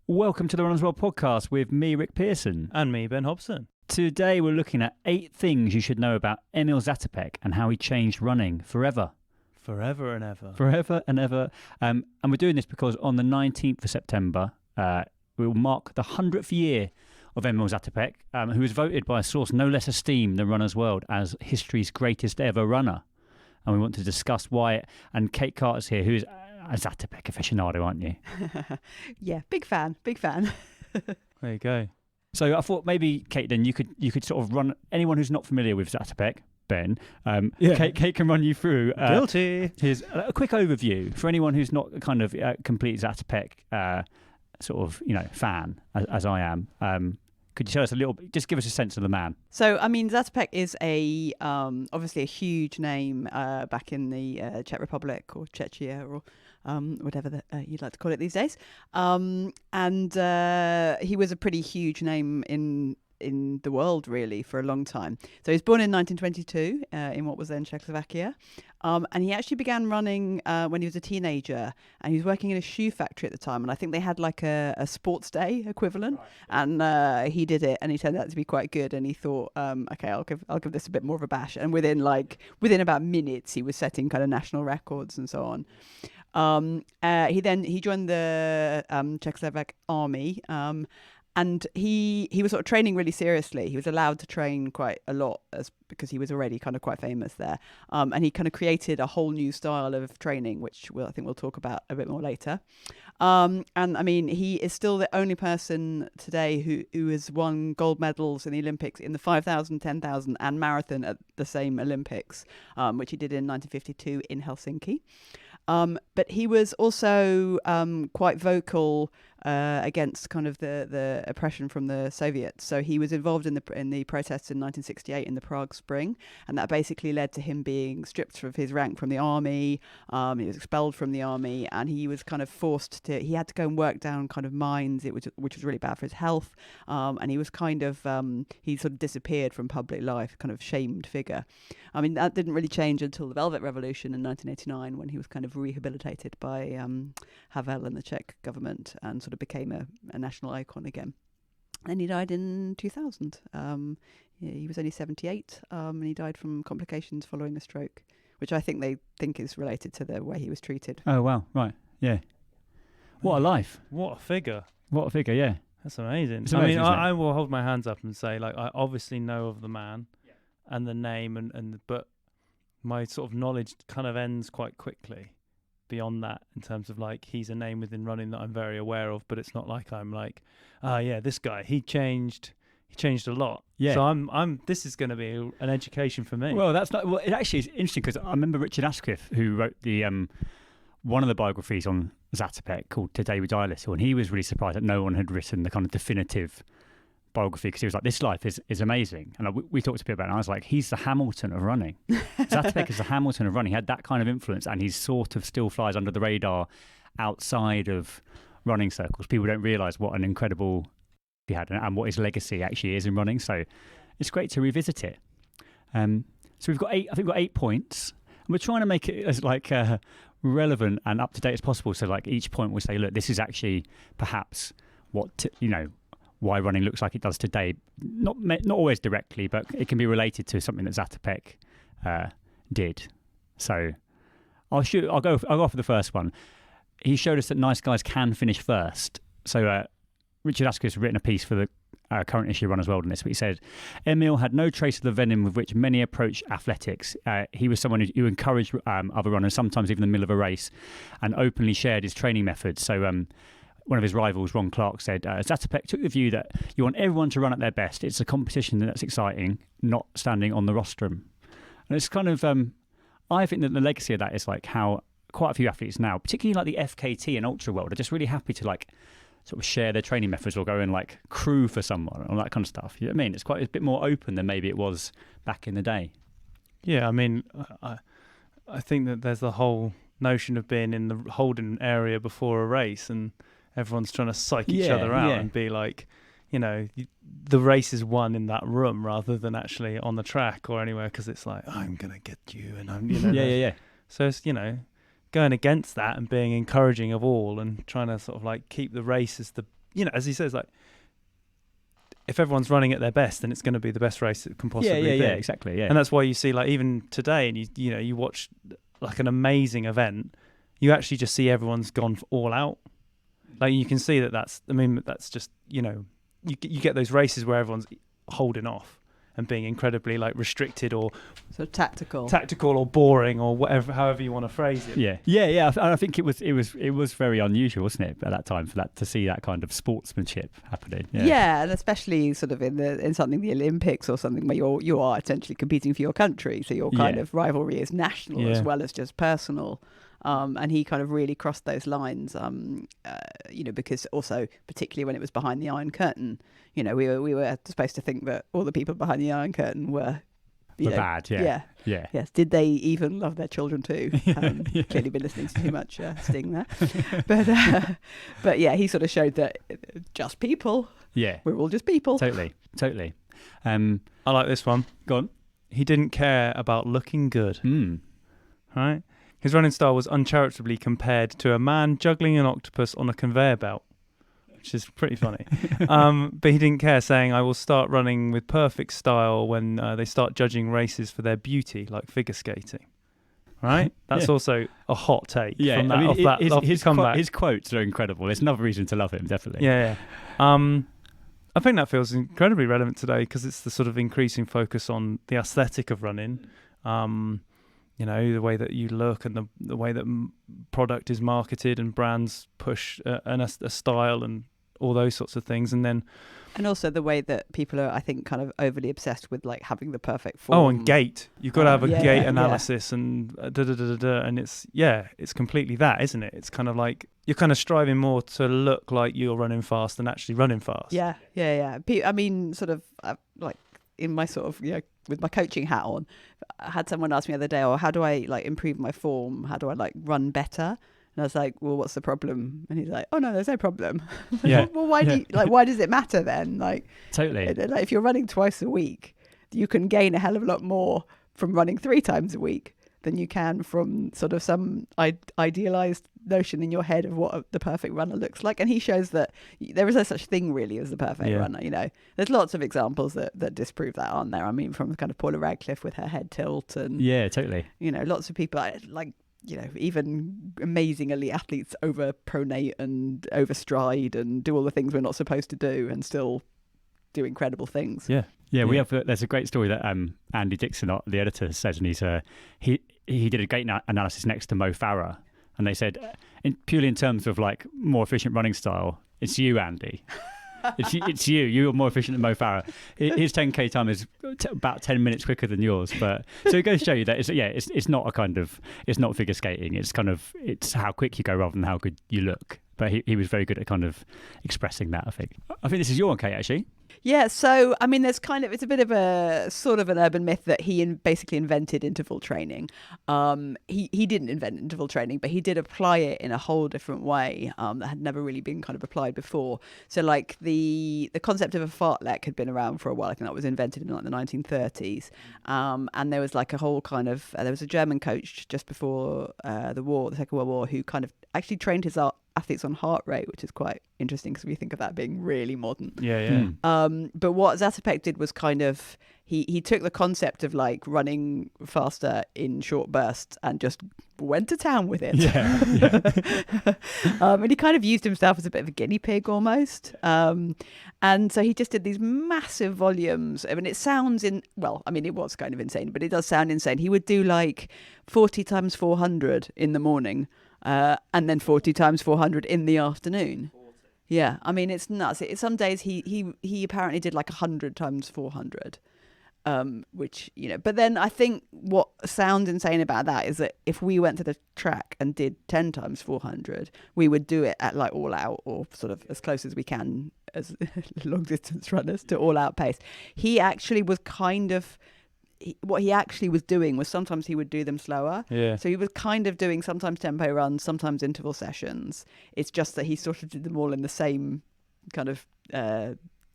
Welcome to the Runners World podcast with me, Rick Pearson. And me, Ben Hobson. Today we're looking at 8 things you should know about Emil Zatopek and how he changed running forever. Forever and ever. Forever and ever. And we're doing this because on the 19th of September, we will mark the 100th year of Emil Zatopek, who was voted by a source no less esteemed than Runner's World as history's greatest ever runner. And we want to discuss why. And Kate Carter's here, who's a Zatopek aficionado, aren't you? Yeah, big fan. There you go. So I thought maybe, Kate, then you could sort of run anyone who's not familiar with Zatopek, Ben. Kate can run you through Guilty. Here's a quick overview for anyone who's not kind of complete Zatopek fan as I am. Could you tell us a little bit, just give us a sense of the man? So, I mean, Zatopek is obviously a huge name back in the Czech Republic or Czechia or whatever you'd like to call it these days. And he was a pretty huge name in the world, really, for a long time. So he was born in 1922 in what was then Czechoslovakia. And he actually began running when he was a teenager, and he was working in a shoe factory at the time. And I think they had like a sports day equivalent, and he did it, and he turned out to be quite good. And he thought, okay, I'll give this a bit more of a bash. And within about minutes, he was setting kind of national records and so on. He joined the Czechoslovak army. And he was sort of training really seriously. He was allowed to train quite a lot because he was already kind of quite famous there. And he kind of created a whole new style of training, which I think we'll talk about a bit more later. And I mean, he is still the only person today who has won gold medals in the Olympics in the 5,000, 10,000 and marathon at the same Olympics, which he did in 1952 in Helsinki. But he was also quite vocal against kind of the oppression from the Soviets. So he was involved in the protests in 1968 in the Prague Spring, and that basically led to him being stripped of his rank from the army. He was expelled from the army, and he was kind of forced to. He had to go and work down kind of mines, which was really bad for his health. And he was kind of he sort of disappeared from public life, kind of shamed figure. I mean, that didn't really change until the Velvet Revolution in 1989, when he was kind of rehabilitated by Havel and the Czech government and sort of became a national icon again. And he died in 2000. He was only 78, and he died from complications following a stroke, which I think they think is related to the way he was treated. Oh, wow. Right. Yeah. What a life. What a figure. What a figure, yeah. That's amazing. It's amazing, I will hold my hands up and say, like, I obviously know of the man and the name, but my sort of knowledge kind of ends quite quickly beyond that, in terms of like, he's a name within running that I'm very aware of, but it's not like I'm like, this guy, he changed a lot. Yeah. So I'm this is going to be an education for me. Well, it actually is interesting, because I remember Richard Asquith, who wrote the one of the biographies on Zatopek called Today We Die Little, and he was really surprised that no one had written the kind of definitive biography, because he was like, this life is amazing. And we talked a bit about it, and I was like, he's the Hamilton of running. Zatopek is the Hamilton of running. He had that kind of influence, and he sort of still flies under the radar outside of running circles. People don't realise what an incredible he had and what his legacy actually is in running. So it's great to revisit it. So we've got 8 points, and we're trying to make it as like relevant and up to date as possible. So like each point we'll say, look, this is actually perhaps why running looks like it does today. Not always directly, but it can be related to something that Zatopek did. So I'll go for the first one. He showed us that nice guys can finish first. So Richard Asquith has written a piece for the current issue of Runner's World on this, but he said, Emil had no trace of the venom with which many approach athletics. He was someone who encouraged other runners, sometimes even in the middle of a race, and openly shared his training methods. So one of his rivals, Ron Clark, said, Zatopek took the view that you want everyone to run at their best. It's a competition that's exciting, not standing on the rostrum. And it's kind of, I think that the legacy of that is like how quite a few athletes now, particularly like the FKT and Ultra World, are just really happy to like sort of share their training methods or go and like crew for someone and all that kind of stuff. You know what I mean? It's quite a bit more open than maybe it was back in the day. Yeah, I mean, I think that there's the whole notion of being in the holding area before a race, and everyone's trying to psych each other out and be like, the race is won in that room rather than actually on the track or anywhere, because it's like, I'm going to get you, and I'm, Yeah. So it's, going against that and being encouraging of all and trying to sort of like keep the race as as he says, like, if everyone's running at their best, then it's going to be the best race it can possibly be. Yeah, exactly. Yeah, and that's why you see, like, even today, and you watch like an amazing event, you actually just see everyone's gone all out. Like, you can see that's just, you get those races where everyone's holding off and being incredibly like restricted or so tactical or boring or whatever, however you want to phrase it. Yeah. I think it was very unusual, wasn't it, at that time, for that to see that kind of sportsmanship happening. Yeah, and especially sort of in something the Olympics or something where you are essentially competing for your country, so your kind of rivalry is national as well as just personal. And he kind of really crossed those lines, because also, particularly when it was behind the Iron Curtain, we were supposed to think that all the people behind the Iron Curtain were bad. Yeah. Yes. Did they even love their children too? Clearly been listening to too much Sting there. But yeah, he sort of showed that just people. Yeah. We're all just people. Totally. I like this one. Go on. He didn't care about looking good. Right? His running style was uncharitably compared to a man juggling an octopus on a conveyor belt, which is pretty funny. But he didn't care, saying, "I will start running with perfect style when they start judging races for their beauty, like figure skating." Right? That's also a hot take. Yeah, from that, his quotes are incredible. There's another reason to love him, definitely. Yeah. I think that feels incredibly relevant today because it's the sort of increasing focus on the aesthetic of running. The way that you look and the way that product is marketed and brands push a style and all those sorts of things. And also the way that people are, I think, kind of overly obsessed with like having the perfect form. Oh, and gait. You've got to have a gait analysis and and it's completely that, isn't it? It's kind of like you're kind of striving more to look like you're running fast than actually running fast. Yeah. I mean, sort of like in my sort of, with my coaching hat on, I had someone ask me the other day, how do I like improve my form? How do I like run better? And I was like, well, what's the problem? And he's like, oh no, there's no problem. Yeah. Well, why do you, why does it matter then? Like, totally. Like, if you're running twice a week, you can gain a hell of a lot more from running 3 times a week than you can from sort of some idealized notion in your head of what the perfect runner looks like. And he shows that there is no such thing really as the perfect runner. There's lots of examples that disprove that, aren't there? I mean, from kind of Paula Radcliffe with her head tilt and totally. Lots of people like even amazing elite athletes over pronate and overstride and do all the things we're not supposed to do and still do incredible things. We have. There's a great story that Andy Dixon, the editor, says, and he did a gait analysis next to Mo Farah, and they said, purely in terms of like more efficient running style, it's you, Andy. It's you. You're more efficient than Mo Farah. His 10k time is about 10 minutes quicker than yours. But so it goes to show you that it's not it's not figure skating. It's how quick you go rather than how good you look. But he was very good at kind of expressing that. I think this is your one, Kate, actually. Yeah, so I mean, it's a bit of a sort of an urban myth that he basically invented interval training. He didn't invent interval training, but he did apply it in a whole different way that had never really been kind of applied before. So like the concept of a fartlek had been around for a while. I think that was invented in like the 1930s. And there was like a whole kind of there was a German coach just before the Second World War, who kind of actually trained his athletes on heart rate, which is quite interesting because we think of that being really modern. But what Zatopek did was kind of he took the concept of like running faster in short bursts and just went to town with it. And he kind of used himself as a bit of a guinea pig almost. And so he just did these massive volumes. I mean, it was kind of insane, but it does sound insane. He would do like 40 times 400 in the morning. And then 40 times 400 in the afternoon. 40. Yeah, I mean, it's nuts. Some days he apparently did like 100 times 400, which, but then I think what sounds insane about that is that if we went to the track and did 10 times 400, we would do it at like all out or sort of as close as we can as long distance runners to all out pace. He actually was kind of... what he actually was doing was sometimes he would do them slower. So he was kind of doing sometimes tempo runs, sometimes interval sessions. It's just that he sort of did them all in the same kind of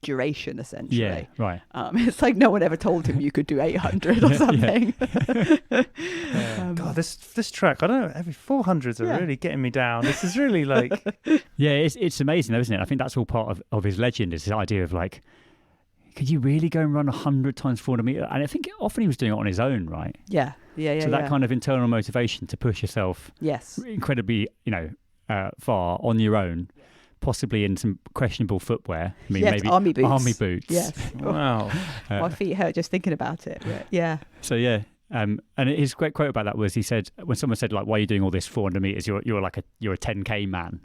duration, essentially. Yeah, right. It's like no one ever told him you could do 800 or something. God, this track, I don't know, every 400s are really getting me down. This is really like... Yeah, it's amazing though, isn't it? I think that's all part of his legend, is this idea of like, could you really go and run 100 times 400 meters? And I think often he was doing it on his own, right? Yeah. So that kind of internal motivation to push yourself incredibly, far on your own, possibly in some questionable footwear. I mean, maybe army boots. Army boots. Yes. Wow. My feet hurt just thinking about it. Yeah. So yeah. And his great quote about that was, he said, when someone said like, why are you doing all this 400 meters? You're a 10K man,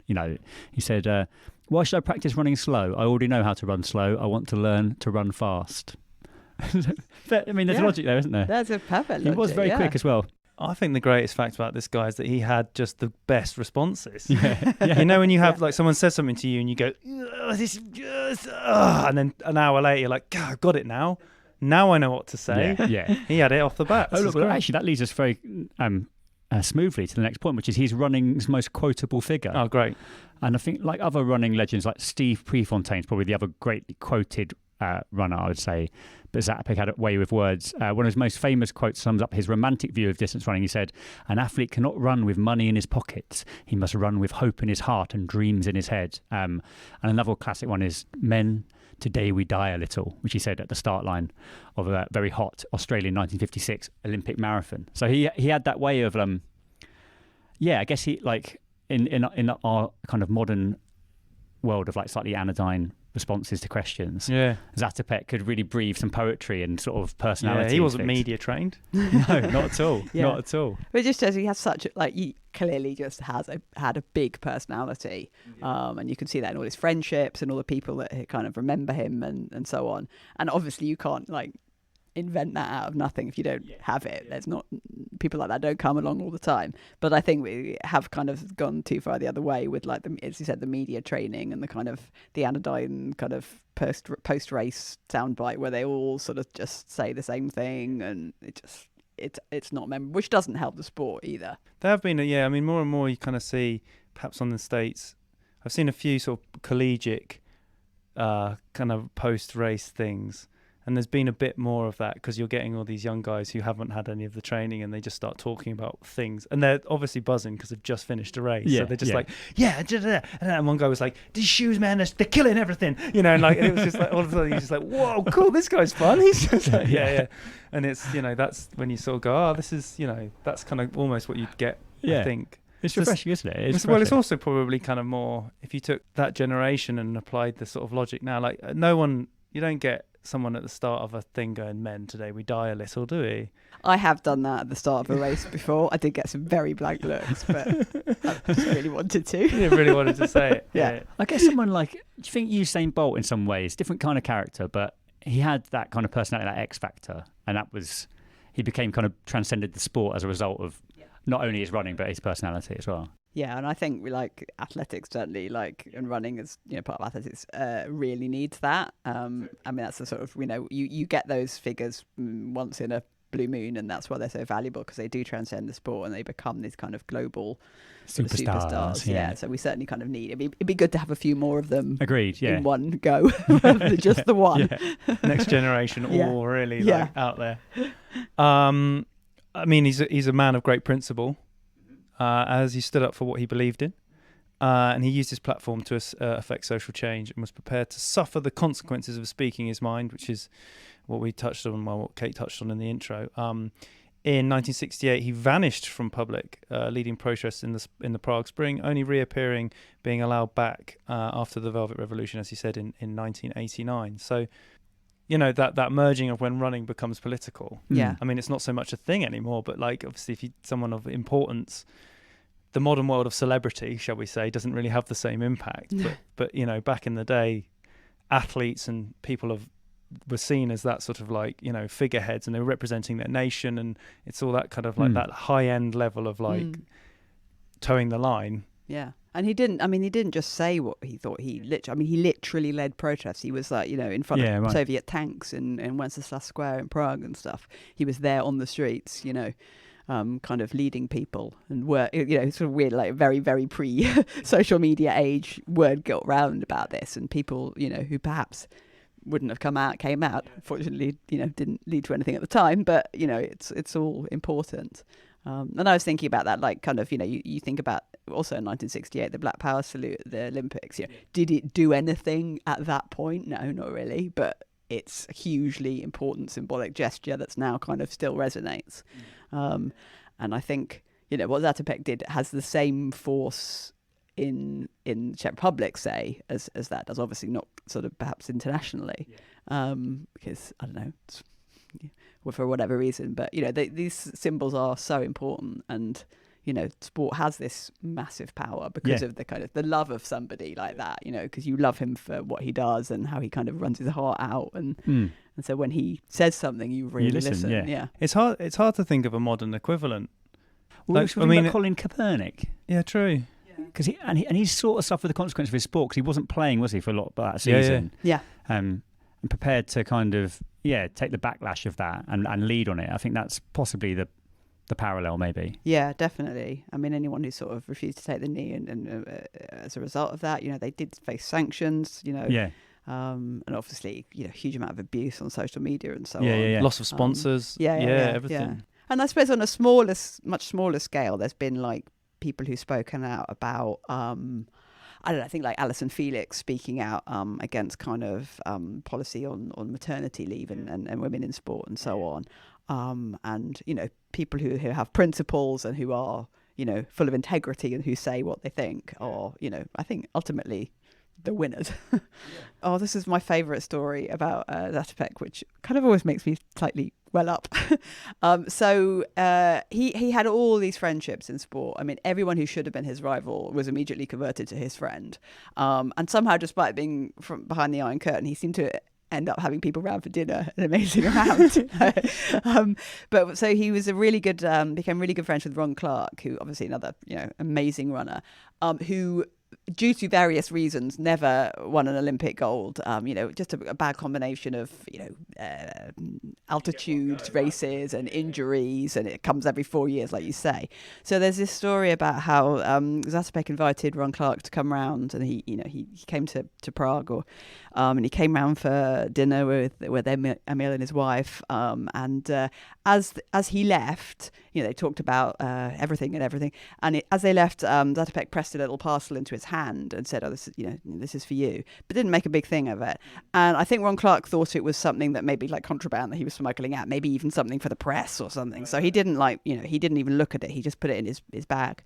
he said, why should I practice running slow? I already know how to run slow. I want to learn to run fast. But, I mean, there's logic there, isn't there? That's a perfect logic. He was very quick as well. I think the greatest fact about this guy is that he had just the best responses. Yeah. When you have like someone says something to you and you go, and then an hour later you're like, God, I got it now. Now I know what to say. Yeah. He had it off the bat. Oh, look, well, actually, that leads us very smoothly to the next point, which is he's running's most quotable figure. Oh, great. And I think like other running legends, like Steve Prefontaine's probably the other greatly quoted runner, I would say. But Zatopek had a way with words. One of his most famous quotes sums up his romantic view of distance running. He said, an athlete cannot run with money in his pockets. He must run with hope in his heart and dreams in his head. And another classic one is, men, today we die a little, which he said at the start line of a very hot Australian 1956 Olympic marathon. So he had that way of, I guess he, like, in our kind of modern world of like slightly anodyne responses to questions, Zatopek could really breathe some poetry and sort of personality. He wasn't media trained. No, not at all. Not at all. But it just shows he has such he clearly just had a big personality, and you can see that in all his friendships and all the people that kind of remember him and so on. And obviously you can't like invent that out of nothing if you don't have it. There's not, people like that don't come along all the time. But I think we have kind of gone too far the other way with, like, as you said, the media training and the kind of the anodyne kind of post race soundbite where they all sort of just say the same thing, and it's not memorable, which doesn't help the sport either. There have been more and more you kind of see, perhaps on the States, I've seen a few sort of collegiate kind of post race things. And there's been a bit more of that because you're getting all these young guys who haven't had any of the training, and they just start talking about things. And they're obviously buzzing because they've just finished a race. So they're just like, and one guy was like, these shoes, man, they're killing everything. And like, it was just like, all of a sudden you're just like, whoa, cool, this guy's fun. He's just like, And it's, that's when you sort of go, this is, that's kind of almost what you'd get, I think. It's refreshing, isn't it? Well, it's also probably kind of more, if you took that generation and applied the sort of logic now, like you don't get someone at the start of a thing going, men, today we die a little, do we? I have done that at the start of a race before. I did get some very blank looks, but I just really wanted to. You really wanted to say it. Yeah. I guess someone like, do you think Usain Bolt in some ways, different kind of character, but he had that kind of personality, that X factor, and that was, he became kind of transcended the sport as a result of not only his running, but his personality as well. Yeah, and I think we like athletics certainly, like, and running is part of athletics really needs that. I mean, that's the sort of you get those figures once in a blue moon, and that's why they're so valuable, because they do transcend the sport and they become these kind of global superstars. Yeah, so we certainly kind of need. It'd be good to have a few more of them. Agreed. Yeah. In one go, rather than just the one. Next generation, all really like out there. I mean, he's a man of great principle. As he stood up for what he believed in, and he used his platform to affect social change, and was prepared to suffer the consequences of speaking his mind, which is what we touched on, what Kate touched on in the intro. In 1968, he vanished from public, leading protests in the Prague Spring, only reappearing, being allowed back after the Velvet Revolution, as he said, in 1989. So, that merging of when running becomes political. Yeah. I mean, it's not so much a thing anymore, but like, obviously, if you're someone of importance, the modern world of celebrity, shall we say, doesn't really have the same impact. But back in the day, athletes and people were seen as that sort of like, figureheads, and they were representing their nation, and it's all that kind of like that high-end level of like towing the line. Yeah. And he didn't just say what he thought. He literally led protests. He was like, in front of Soviet tanks in Wenceslas Square in Prague and stuff. He was there on the streets, kind of leading people, and sort of weird, like very, very pre social media age, word got round about this, and people, who perhaps wouldn't have came out. Fortunately, didn't lead to anything at the time, but it's all important. And I was thinking about that, like kind of, you think about also in 1968, the Black Power salute at the Olympics. Did it do anything at that point? No, not really. But it's a hugely important symbolic gesture that's now kind of still resonates. And I think, what Zatopek did has the same force in the Czech Republic, say, as that does. Obviously not sort of perhaps internationally, because, I don't know, for whatever reason. But, these symbols are so important, and, sport has this massive power because of the kind of the love of somebody like that, because you love him for what he does and how he kind of runs his heart out. And so when he says something, you really listen. Yeah. It's hard to think of a modern equivalent. Well, about Colin Kaepernick. Yeah, true. Because he sort of suffered the consequence of his sport, because he wasn't playing, was he, for a lot of that season? Yeah. And prepared to kind of take the backlash of that and lead on it. I think that's possibly the parallel, maybe. Yeah, definitely. I mean, anyone who sort of refused to take the knee and as a result of that, they did face sanctions. And obviously, huge amount of abuse on social media and so on. Yeah. Loss of sponsors. Everything. Yeah. And I suppose on a much smaller scale, there's been like people who've spoken out about, I don't know, I think like Alison Felix speaking out against kind of policy on maternity leave and women in sport and so on. And, people who have principles and who are, full of integrity and who say what they think are, I think ultimately the winners. Oh, this is my favourite story about Zatopek, which kind of always makes me slightly well up. So he had all these friendships in sport. I mean, everyone who should have been his rival was immediately converted to his friend. And somehow, despite being from behind the Iron Curtain, he seemed to end up having people round for dinner and amazing around. But so he was became really good friends with Ron Clark, who obviously another, amazing runner, who, due to various reasons, never won an Olympic gold. Just a bad combination of, altitude races and injuries, and it comes every 4 years, like you say. So there's this story about how Zatopek invited Ron Clark to come round, and he came to Prague, and he came round for dinner with Emil and his wife. And as he left, they talked about everything. And as they left, Zatopek pressed a little parcel into his hand and said, "Oh, this is for you," but didn't make a big thing of it. And I think Ron Clark thought it was something that maybe like contraband that he was smuggling out, maybe even something for the press or something. So he didn't he didn't even look at it. He just put it in his bag.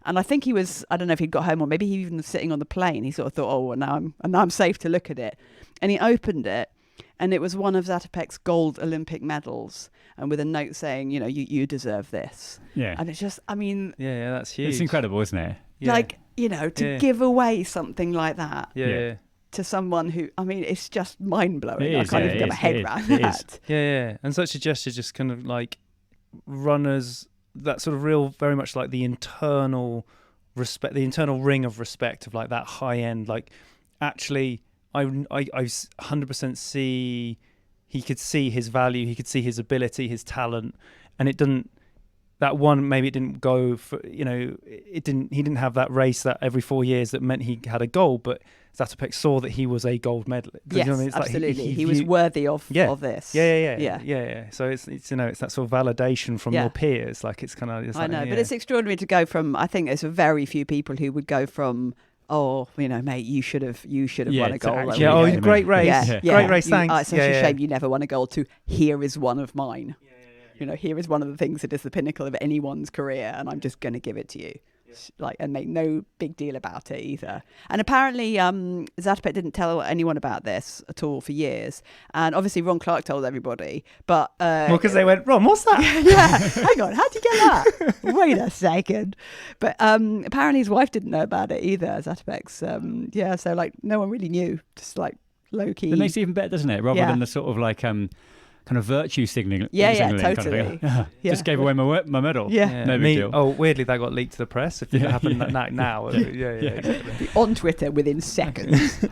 And I think I don't know if he'd got home or maybe he even was sitting on the plane. He sort of thought, oh, well, now I'm safe to look at it. And he opened it, and it was one of Zatopek's gold Olympic medals, and with a note saying, you deserve this. Yeah. And it's just, I mean, yeah, that's huge. It's incredible, isn't it? Yeah. Like, to give away something like that. Yeah. To someone who, I mean, it's just mind-blowing. I can't even get my head around that. Yeah. And such a gesture just kind of like runners, that sort of real, very much like the internal respect, the internal ring of respect of like that high end, like actually I 100% see, he could see his value, he could see his ability, his talent, and it didn't, that one, maybe it didn't go for, he didn't have that race that every 4 years that meant he had a gold, but Zatopek saw that he was a gold medalist. Yes, I mean? It's absolutely. Like he was worthy of this. Yeah. So it's it's that sort of validation from your peers. Like it's kind of. I know, but it's extraordinary to go from. I think there's very few people who would go from, oh, mate, you should have won a gold. Great race. Great race, thanks. It's such a shame you never won a gold. To here is one of mine. Here is one of the things that is the pinnacle of anyone's career, and I'm just going to give it to you. And make no big deal about it either. And apparently Zatopek didn't tell anyone about this at all for years. And obviously Ron Clark told everybody. But because they went, Ron, what's that? Hang on, how'd you get that? Wait a second. But apparently his wife didn't know about it either, Zatopek's. So like no one really knew, just like low key. That makes it even better, doesn't it? Rather than the sort of like kind of virtue signaling. Totally. Kind of just gave away my medal. No big deal. Oh, weirdly, that got leaked to the press. If it happened now. Exactly. On Twitter within seconds.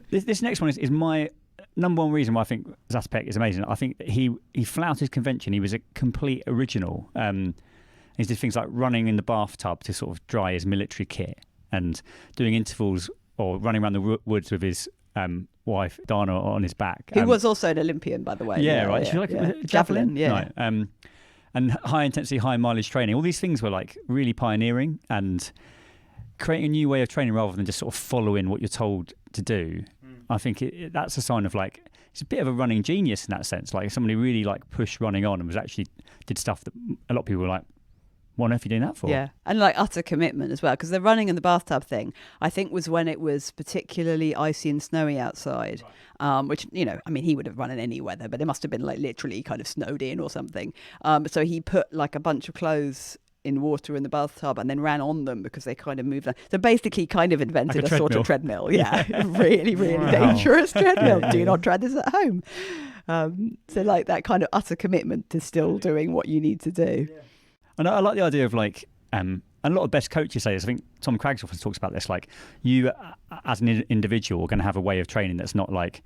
This next one is my number one reason why I think Zatopek is amazing. I think that he flouted his convention. He was a complete original. He did things like running in the bathtub to sort of dry his military kit and doing intervals or running around the woods with his wife Dana on his back. Who was also an Olympian, by the way. Right. She was like javelin. Yeah. Right. And high intensity, high mileage training. All these things were like really pioneering and creating a new way of training rather than just sort of following what you're told to do. I think that's a sign of like, it's a bit of a running genius in that sense. Like somebody really like pushed running on and was actually did stuff that a lot of people were like, what on earth are you doing that for? Yeah, and like utter commitment as well, because the running in the bathtub thing, I think, was when it was particularly icy and snowy outside, which, you know, I mean, he would have run in any weather, but it must have been like literally kind of snowed in or something. So he put like a bunch of clothes in water in the bathtub and then ran on them because they kind of moved. So basically kind of invented like a sort of treadmill. Yeah, really, really dangerous treadmill. Do not try this at home. So like that kind of utter commitment to still doing what you need to do. Yeah. And I like the idea of like, and a lot of best coaches say this. I think Tom Craggs often talks about this. Like you, as an individual, are going to have a way of training that's not like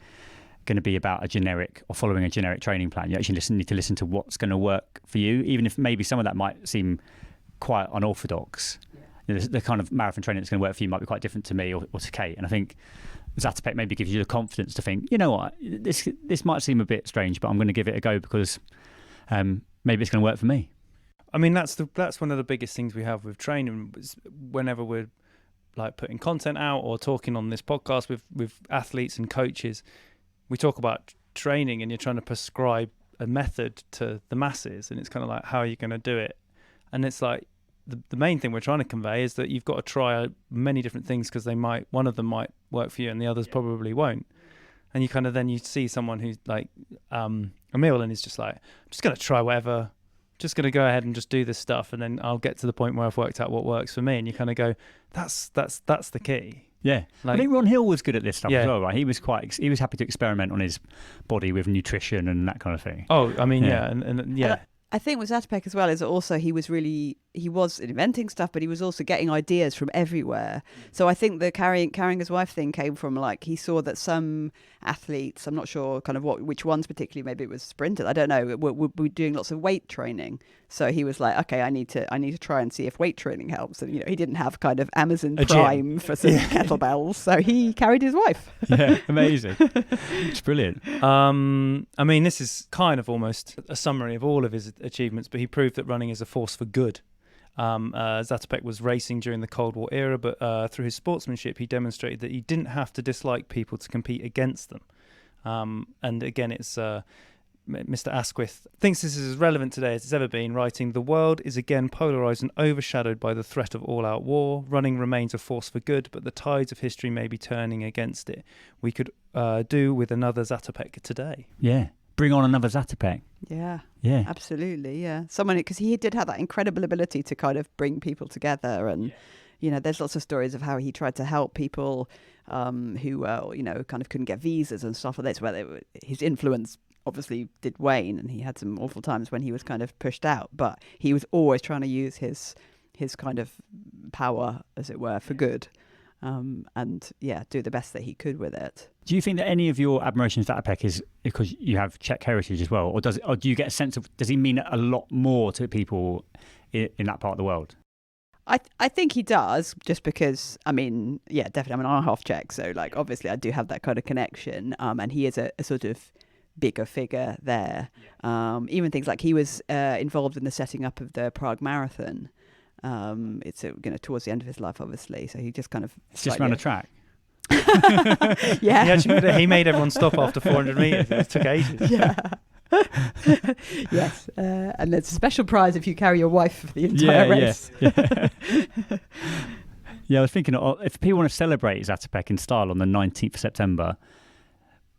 going to be about a generic or following a generic training plan. You actually need to listen to what's going to work for you, even if maybe some of that might seem quite unorthodox. Yeah. You know, the kind of marathon training that's going to work for you might be quite different to me or to Kate. And I think Zatopek maybe gives you the confidence to think, you know what, this might seem a bit strange, but I'm going to give it a go because maybe it's going to work for me. I mean, that's one of the biggest things we have with training. Whenever we're like putting content out or talking on this podcast with athletes and coaches, we talk about training, and you're trying to prescribe a method to the masses, and it's kind of like, how are you going to do it? And it's like the main thing we're trying to convey is that you've got to try many different things because one of them might work for you and the others probably won't. And you kind of then you see someone who's like Emil, and he's just like, I'm just going to try whatever. Just going to go ahead and just do this stuff, and then I'll get to the point where I've worked out what works for me. And you kind of go, that's the key. Yeah, like, I think Ron Hill was good at this stuff as well, right? He was happy to experiment on his body with nutrition and that kind of thing. Oh, I mean, and I think with Zatopek as well is also he was inventing stuff, but he was also getting ideas from everywhere. So I think the carrying his wife thing came from like he saw that some athletes, I'm not sure kind of which ones particularly, maybe it was sprinters, I don't know, were doing lots of weight training. So he was like, okay, I need to try and see if weight training helps. And you know, he didn't have kind of Amazon Prime for some kettlebells, so he carried his wife. Yeah, amazing. It's brilliant. I mean, this is kind of almost a summary of all of his achievements, but he proved that running is a force for good. Zatopek was racing during the Cold War era, but through his sportsmanship, he demonstrated that he didn't have to dislike people to compete against them. And again, it's Mr. Asquith thinks this is as relevant today as it's ever been, writing, "The world is again polarised and overshadowed by the threat of all-out war. Running remains a force for good, but the tides of history may be turning against it. We could do with another Zatopek today." Yeah. Bring on another Zatopek. Yeah, absolutely. Yeah, someone, because he did have that incredible ability to kind of bring people together, and you know, there's lots of stories of how he tried to help people who you know, kind of couldn't get visas and stuff like this, where his influence obviously did wane, and he had some awful times when he was kind of pushed out, but he was always trying to use his kind of power, as it were, for good. And do the best that he could with it. Do you think that any of your admiration for Zatopek is because you have Czech heritage as well, or do you get a sense of, does he mean a lot more to people in that part of the world? I think he does, just because, I mean, yeah, definitely. I mean, I'm half Czech, so like obviously I do have that kind of connection. And he is a sort of bigger figure there. Even things like he was involved in the setting up of the Prague Marathon. It's towards the end of his life, obviously. So he just kind of just ran a track. Yeah, he made everyone stop after 400 meters. It took ages. Yeah. Yes, and there's a special prize if you carry your wife for the entire race. Yeah, I was thinking if people want to celebrate Zatopek in style on the 19th of September,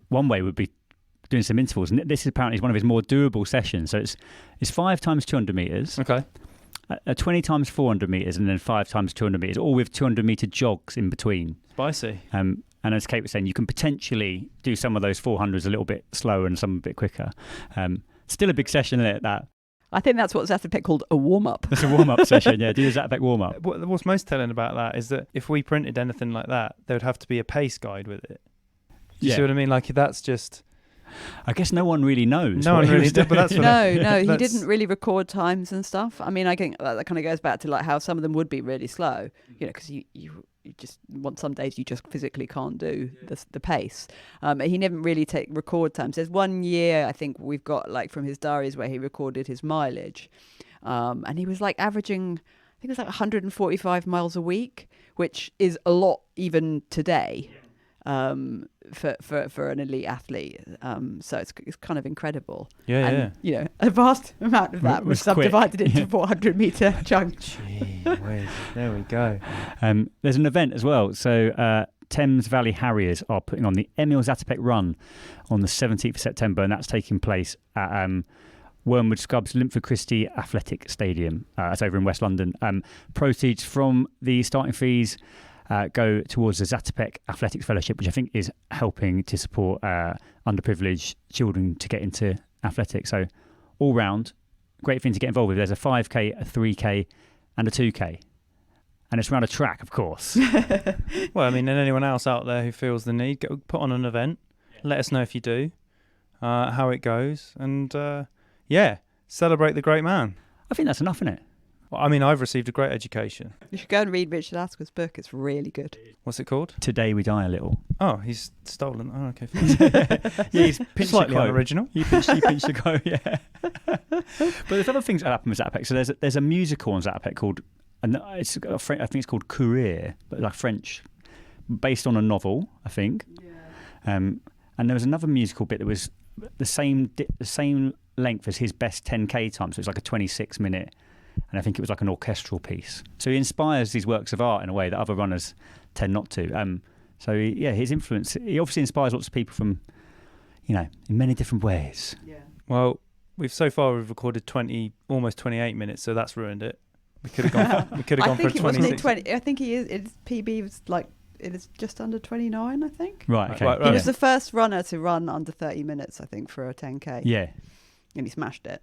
one way would be doing some intervals, and this is apparently one of his more doable sessions. So it's 5 times 200 meters. Okay. 20 times 400 meters, and then 5 times 200 meters, all with 200 meter jogs in between. Spicy. And as Kate was saying, you can potentially do some of those 400s a little bit slower and some a bit quicker. Still a big session, isn't it? That. I think that's what Zatopek called a warm-up. It's a warm-up session, yeah. Do the Zatopek warm-up. What's most telling about that is that if we printed anything like that, there would have to be a pace guide with it. Do you see what I mean? Like, that's just... I guess no one really knows. No one really did, but that's no, he didn't really record times and stuff. I mean, I think that kind of goes back to like how some of them would be really slow, you know, because you some days you just physically can't do the pace. He never really record times. There's 1 year I think we've got like from his diaries where he recorded his mileage, and he was like averaging, I think it was like 145 miles a week, which is a lot even today. For an elite athlete, so it's kind of incredible. And, you know, a vast amount of that was subdivided into 400-meter chunks. There we go. There's an event as well. So Thames Valley Harriers are putting on the Emil Zatopek Run on the 17th of September, and that's taking place at Wormwood Scrubs Linford Christie Athletic Stadium. That's over in West London. Proceeds from the starting fees go towards the Zatopek Athletics Fellowship, which I think is helping to support underprivileged children to get into athletics. So all round, great thing to get involved with. There's a 5K, a 3K and a 2K. And it's around a track, of course. Well, I mean, and anyone else out there who feels the need, put on an event. Let us know if you do, how it goes. And celebrate the great man. I think that's enough, isn't it? Well, I mean, I've received a great education. You should go and read Richard Asquith's book. It's really good. What's it called? Today We Die a Little. Oh, he's stolen. Oh, okay. Fine. Yeah, he's pinched slightly the quote. unoriginal. He pinched the quote, yeah. But there's other things that happen with Zatopek. So there's a musical on Zatopek called, and I think it's called Courir, but like French, based on a novel, I think. Yeah. And there was another musical bit that was the same length as his best 10K time. So it's like a 26-minute. And I think it was like an orchestral piece. So he inspires these works of art in a way that other runners tend not to. His influence, he obviously inspires lots of people from, in many different ways. Yeah. Well, we've recorded almost 28 minutes, so that's ruined it. We could have gone for 26. I think his PB was like, it is just under 29, I think. Right, okay. Right. He was the first runner to run under 30 minutes, I think, for a 10K. Yeah. And he smashed it.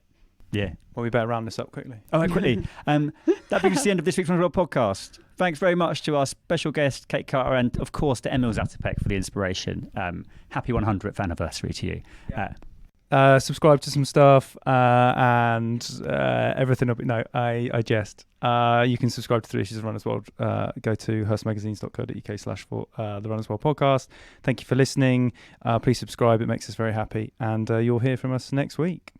Yeah. Well, we better round this up quickly. All right, quickly. That brings us to the end of this week's Runners World podcast. Thanks very much to our special guest, Kate Carter, and of course to Emil Zatopek for the inspiration. Happy 100th anniversary to you. Yeah. Subscribe to some stuff and everything. No, I jest. You can subscribe to 3 Issues of Runners World. Go to hurstmagazines.co.uk/the Runners World podcast. Thank you for listening. Please subscribe. It makes us very happy. And you'll hear from us next week.